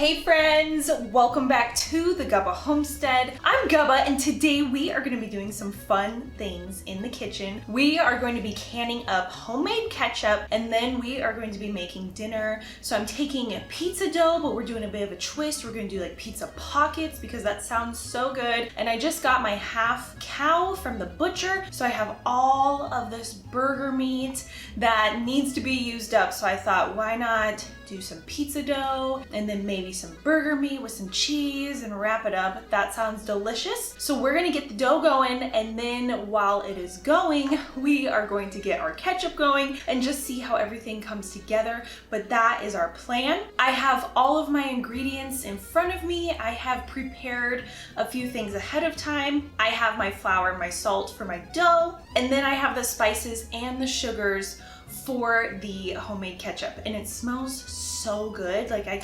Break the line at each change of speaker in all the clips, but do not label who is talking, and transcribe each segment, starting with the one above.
Hey friends, welcome back to the Gubba Homestead. I'm Gubba and today we are going to be doing some fun things in the kitchen. We are going to be canning up homemade ketchup and then we are going to be making dinner. So I'm taking a pizza dough, but we're doing a bit of a twist. We're going to do like pizza pockets because that sounds so good. And I just got my half cow from the butcher. So I have all of this burger meat that needs to be used up. So I thought, why not do some pizza dough and then maybe some burger meat with some cheese and wrap it up. That sounds delicious. So we're gonna get the dough going, and then while it is going, we are going to get our ketchup going and just see how everything comes together. But that is our plan. I have all of my ingredients in front of me. I have prepared a few things ahead of time. I have my flour and my salt for my dough, and then I have the spices and the sugars for the homemade ketchup, and it smells so good. Like I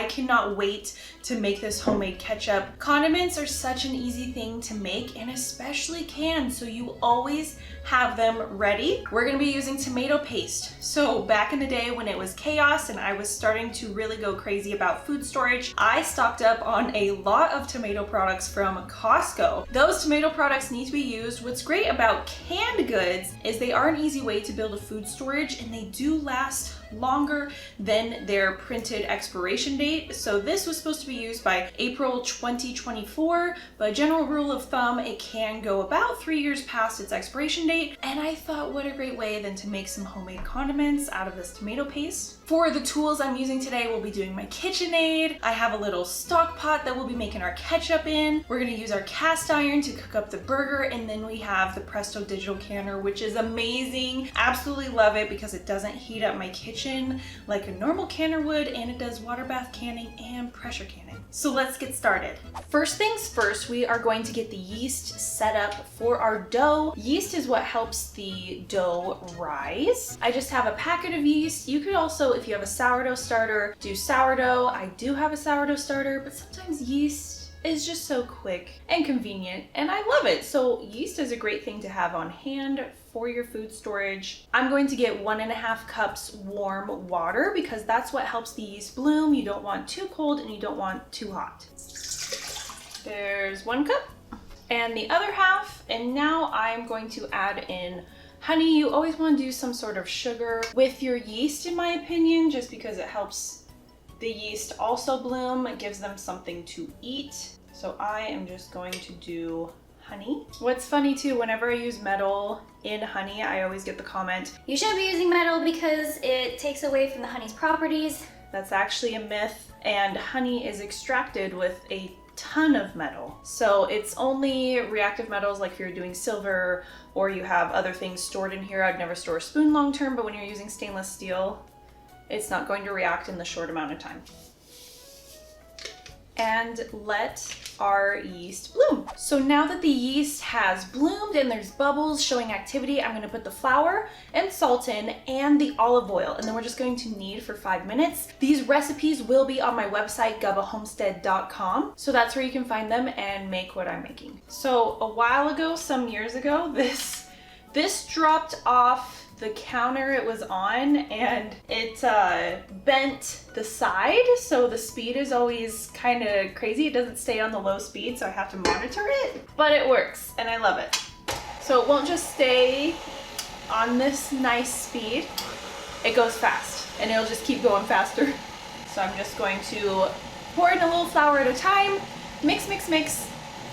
cannot wait to make this homemade ketchup. Condiments are such an easy thing to make, and especially canned, so you always have them ready. We're gonna be using tomato paste. So back in the day when it was chaos and I was starting to really go crazy about food storage, I stocked up on a lot of tomato products from Costco. Those tomato products need to be used. What's great about canned goods is they are an easy way to build a food storage, and they do last longer than their printed expiration date. So this was supposed to be used by April 2024, but a general rule of thumb, it can go about 3 years past its expiration date. And I thought, what a great way than to make some homemade condiments out of this tomato paste. For the tools I'm using today, we'll be doing my KitchenAid. I have a little stock pot that we'll be making our ketchup in. We're gonna use our cast iron to cook up the burger, and then we have the Presto digital canner, which is amazing. Absolutely love it because it doesn't heat up my kitchen like a normal canner would, and it does water bath canning and pressure canning. So let's get started. First things first, we are going to get the yeast set up for our dough. Yeast is what helps the dough rise. I just have a packet of yeast. You could also, if you have a sourdough starter, do sourdough. I do have a sourdough starter, but sometimes yeast is just so quick and convenient, and I love it. So yeast is a great thing to have on hand for your food storage. I'm going to get 1.5 cups warm water because that's what helps the yeast bloom. You don't want too cold and you don't want too hot. There's 1 cup and the other half, and now I'm going to add in honey. You always want to do some sort of sugar with your yeast, in my opinion, just because it helps the yeast also bloom. It gives them something to eat. So I am just going to do honey. What's funny too, whenever I use metal in honey, I always get the comment,
you shouldn't be using metal because it takes away from the honey's properties.
That's actually a myth, and honey is extracted with a ton of metal. So it's only reactive metals, like if you're doing silver or you have other things stored in here. I'd never store a spoon long term, but when you're using stainless steel, it's not going to react in the short amount of time. And let our yeast bloom. So now that the yeast has bloomed and there's bubbles showing activity, I'm gonna put the flour and salt in and the olive oil, and then we're just going to knead for 5 minutes. These recipes will be on my website, gubbahomestead.com. So that's where you can find them and make what I'm making. So a while ago, some years ago, this dropped off the counter it was on, and it bent the side, so the speed is always kind of crazy. It doesn't stay on the low speed, so I have to monitor it, but it works and I love it. So it won't just stay on this nice speed, it goes fast, and it'll just keep going faster. So I'm just going to pour in a little flour at a time, mix,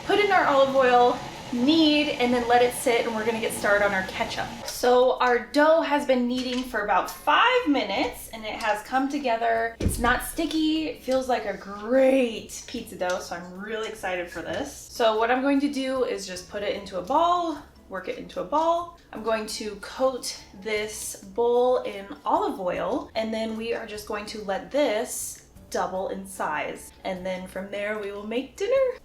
put in our olive oil, knead, and then let it sit, and we're gonna get started on our ketchup. So our dough has been kneading for about 5 minutes and it has come together. It's not sticky. It feels like a great pizza dough, so I'm really excited for this. So what I'm going to do is just put it into a ball, work it into a ball. I'm going to coat this bowl in olive oil, and then we are just going to let this double in size. And then from there we will make dinner.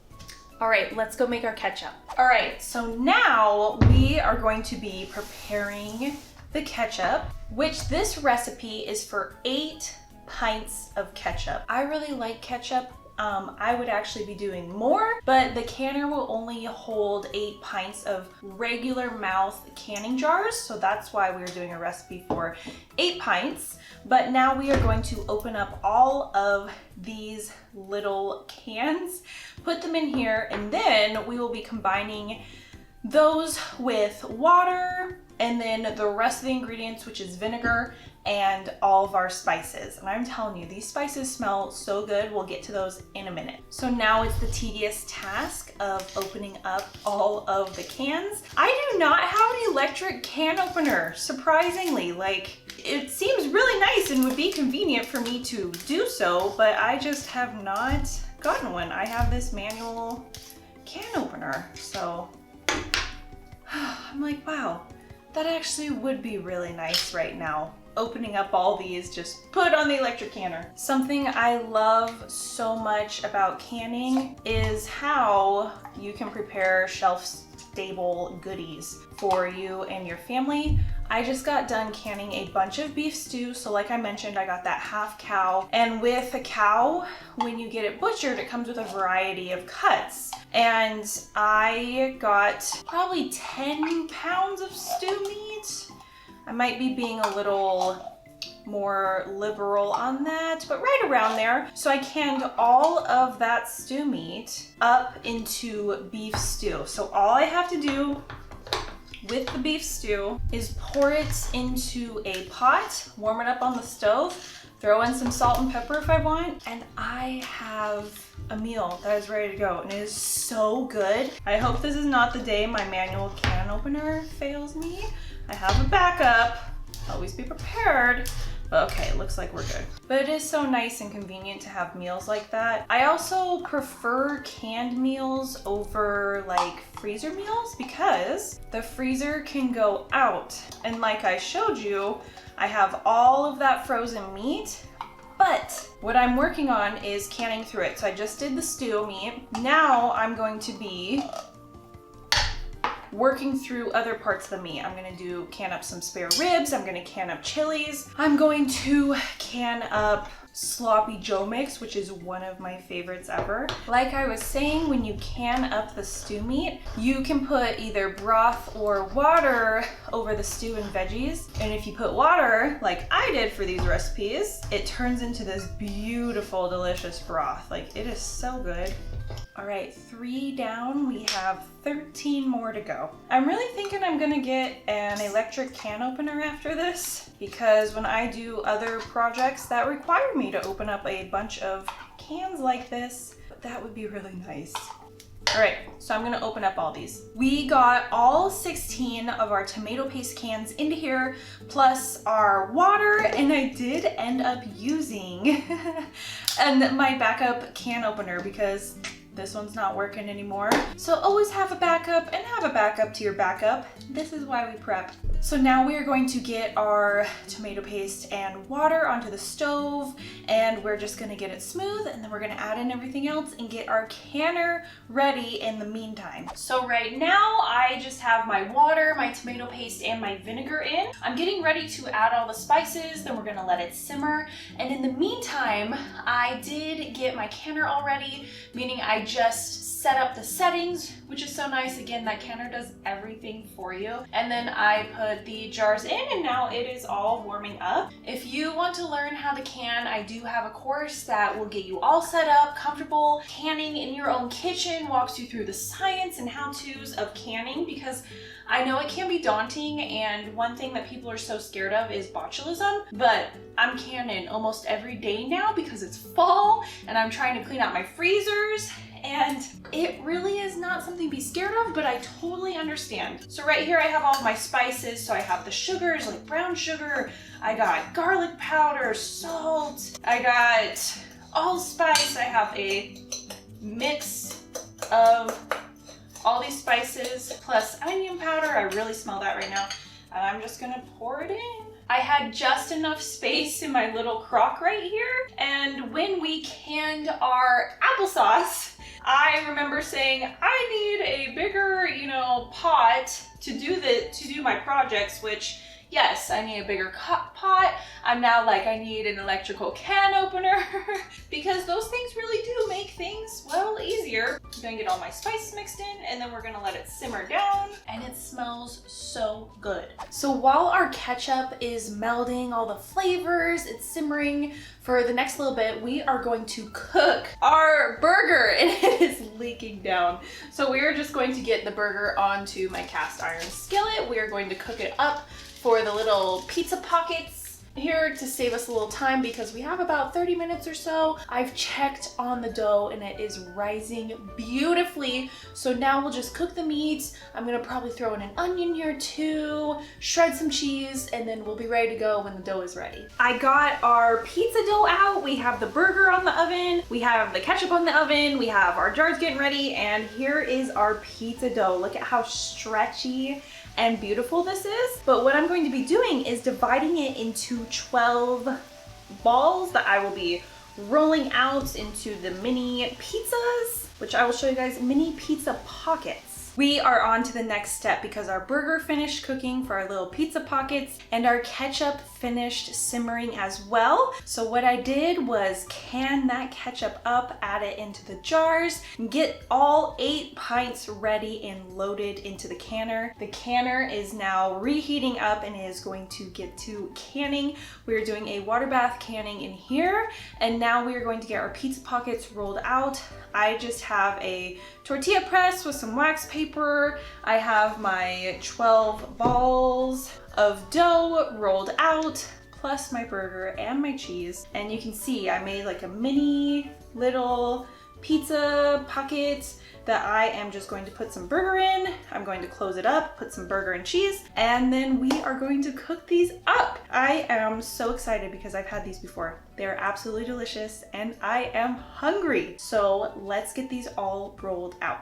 All right, let's go make our ketchup. All right, so now we are going to be preparing the ketchup, which this recipe is for 8 pints of ketchup. I really like ketchup I would actually be doing more, but the canner will only hold 8 pints of regular mouth canning jars. So that's why we're doing a recipe for 8 pints. But now we are going to open up all of these little cans, put them in here, and then we will be combining those with water and then the rest of the ingredients, which is vinegar and all of our spices. And I'm telling you, these spices smell so good. We'll get to those in a minute. So now it's the tedious task of opening up all of the cans. I do not have an electric can opener, surprisingly. Like, it seems really nice and would be convenient for me to do so, but I just have not gotten one. I have this manual can opener, so I'm like, wow, that actually would be really nice right now. Opening up all these, just put on the electric canner. Something I love so much about canning is how you can prepare shelf-stable goodies for you and your family. I just got done canning a bunch of beef stew. So like I mentioned, I got that half cow. And with a cow, when you get it butchered, it comes with a variety of cuts. And I got probably 10 pounds of stew meat. I might be being a little more liberal on that, but right around there. So I canned all of that stew meat up into beef stew. So all I have to do with the beef stew is pour it into a pot, warm it up on the stove, throw in some salt and pepper if I want, and I have a meal that is ready to go, and it is so good. I hope this is not the day my manual can opener fails me. I have a backup, always be prepared. But okay, it looks like we're good. But it is so nice and convenient to have meals like that. I also prefer canned meals over like freezer meals because the freezer can go out. And like I showed you, I have all of that frozen meat, but what I'm working on is canning through it. So I just did the stew meat. Now I'm going to be working through other parts of the meat. I'm gonna can up some spare ribs. I'm gonna can up chilies. I'm going to can up sloppy Joe mix, which is one of my favorites ever. Like I was saying, when you can up the stew meat, you can put either broth or water over the stew and veggies. And if you put water, like I did for these recipes, it turns into this beautiful, delicious broth. Like, it is so good. All right, 3 down, we have 13 more to go. I'm really thinking I'm gonna get an electric can opener after this, because when I do other projects that require me to open up a bunch of cans like this, that would be really nice. All right, so I'm gonna open up all these. We got all 16 of our tomato paste cans into here, plus our water, and I did end up using my backup can opener because this one's not working anymore. So always have a backup and have a backup to your backup. This is why we prep. So now we are going to get our tomato paste and water onto the stove, and we're just gonna get it smooth, and then we're gonna add in everything else and get our canner ready in the meantime. So right now I just have my water, my tomato paste, and my vinegar in. I'm getting ready to add all the spices, then we're gonna let it simmer. And in the meantime, I did get my canner all ready, meaning I just set up the settings, which is so nice. Again, that canner does everything for you. And then I put the jars in, and now it is all warming up. If you want to learn how to can, I do have a course that will get you all set up, comfortable canning in your own kitchen, walks you through the science and how-tos of canning, because I know it can be daunting, and one thing that people are so scared of is botulism, but I'm canning almost every day now because it's fall and I'm trying to clean out my freezers, and it really is not something to be scared of, but I totally understand. So right here I have all of my spices. So I have the sugars, like brown sugar, I got garlic powder, salt, I got allspice, I have a mix of all these spices plus onion powder. I really smell that right now. And I'm just gonna pour it in. I had just enough space in my little crock right here. And when we canned our applesauce, I remember saying, I need a bigger, pot to do my projects, which yes, I need a bigger pot. I'm now like, I need an electrical can opener because those things really do make things, well, easier. I'm gonna get all my spices mixed in and then we're gonna let it simmer down, and it smells so good. So while our ketchup is melding all the flavors, it's simmering for the next little bit, we are going to cook our burger, and it is leaking down. So we are just going to get the burger onto my cast iron skillet. We are going to cook it up for the little pizza pockets here to save us a little time because we have about 30 minutes or so. I've checked on the dough and it is rising beautifully. So now we'll just cook the meat. I'm gonna probably throw in an onion here too, shred some cheese, and then we'll be ready to go when the dough is ready. I got our pizza dough out. We have the burger on the oven. We have the ketchup on the oven. We have our jars getting ready, and here is our pizza dough. Look at how stretchy and beautiful this is. But what I'm going to be doing is dividing it into 12 balls that I will be rolling out into the mini pizzas, which I will show you guys, mini pizza pockets. We are on to the next step because our burger finished cooking for our little pizza pockets and our ketchup finished simmering as well. So what I did was can that ketchup up, add it into the jars, and get all 8 pints ready and loaded into the canner. The canner is now reheating up and is going to get to canning. We're doing a water bath canning in here, and now we are going to get our pizza pockets rolled out. I just have a tortilla press with some wax paper. I have my 12 balls of dough rolled out, plus my burger and my cheese. And you can see I made like a mini little pizza pocket that I am just going to put some burger in. I'm going to close it up, put some burger and cheese, and then we are going to cook these up. I am so excited because I've had these before. They're absolutely delicious and I am hungry. So let's get these all rolled out.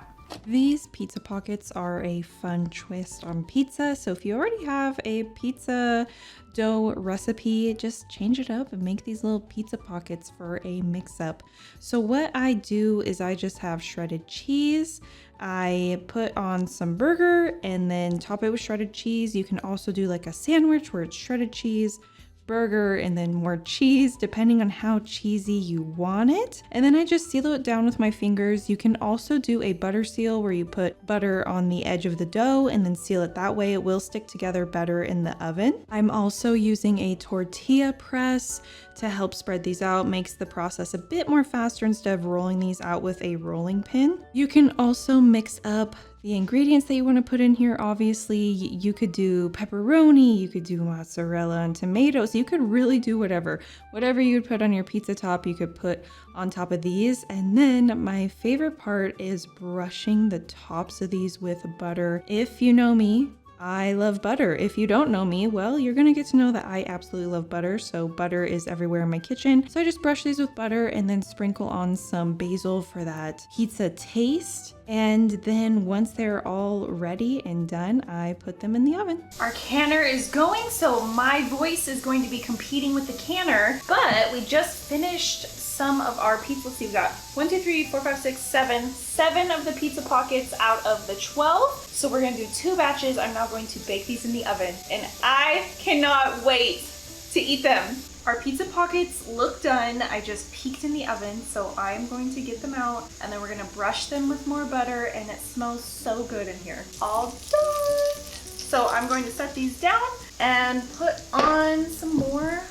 These pizza pockets are a fun twist on pizza. So if you already have a pizza dough recipe, just change it up and make these little pizza pockets for a mix up. So what I do is I just have shredded cheese. I put on some burger and then top it with shredded cheese. You can also do like a sandwich where it's shredded cheese, burger, and then more cheese depending on how cheesy you want it. And then I just seal it down with my fingers. You can also do a butter seal where you put butter on the edge of the dough and then seal it that way. It will stick together better in the oven. I'm also using a tortilla press to help spread these out. Makes the process a bit more faster instead of rolling these out with a rolling pin. You can also mix up the ingredients that you want to put in here. Obviously, you could do pepperoni, you could do mozzarella and tomatoes. You could really do whatever you would put on your pizza top, you could put on top of these. And then my favorite part is brushing the tops of these with butter. If you know me, I love butter. If you don't know me, well, you're gonna get to know that I absolutely love butter. So butter is everywhere in my kitchen. So I just brush these with butter and then sprinkle on some basil for that pizza taste. And then once they're all ready and done, I put them in the oven.
Our canner is going, so my voice is going to be competing with the canner, but we just finished some of our pizza. Let's see, we got 1, 2, 3, 4, 5, 6, 7 of the pizza pockets out of the 12. So we're gonna do 2 batches. I'm now going to bake these in the oven and I cannot wait to eat them. Our pizza pockets look done. I just peeked in the oven, so I'm going to get them out and then we're gonna brush them with more butter, and it smells so good in here. All done. So I'm going to set these down and put on some more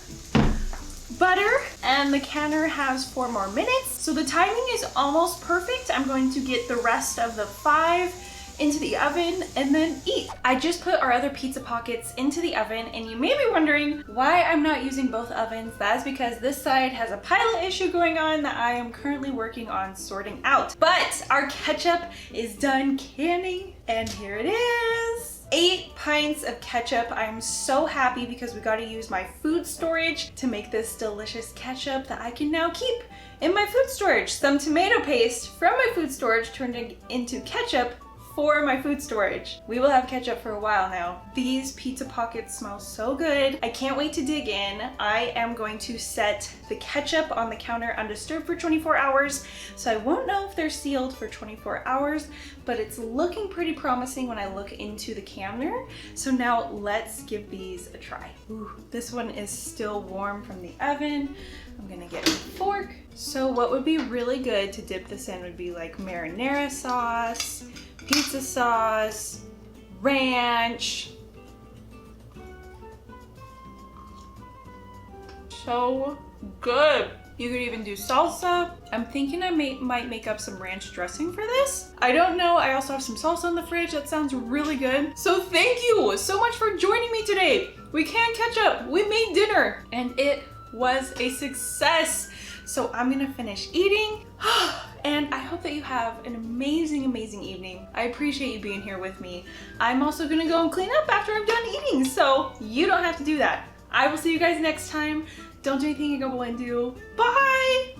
butter, and the canner has 4 more minutes. So the timing is almost perfect. I'm going to get the rest of the 5 into the oven and then eat. I just put our other pizza pockets into the oven, and you may be wondering why I'm not using both ovens. That's because this side has a pilot issue going on that I am currently working on sorting out. But our ketchup is done canning, and here it is. 8 pints of ketchup. I'm so happy because we got to use my food storage to make this delicious ketchup that I can now keep in my food storage. Some tomato paste from my food storage turned into ketchup for my food storage. We will have ketchup for a while now. These pizza pockets smell so good. I can't wait to dig in. I am going to set the ketchup on the counter undisturbed for 24 hours, so I won't know if they're sealed for 24 hours, but it's looking pretty promising when I look into the canner. So now let's give these a try. Ooh, this one is still warm from the oven. I'm gonna get a fork. So what would be really good to dip this in would be like marinara sauce, pizza sauce, ranch. So good. You could even do salsa. I'm thinking I might make up some ranch dressing for this. I don't know. I also have some salsa in the fridge. That sounds really good. So thank you so much for joining me today. We canned ketchup. We made dinner and it was a success. So I'm gonna finish eating and I hope that you have an amazing, amazing evening. I appreciate you being here with me. I'm also gonna go and clean up after I'm done eating, so you don't have to do that. I will see you guys next time. Don't do anything you go and do. Bye!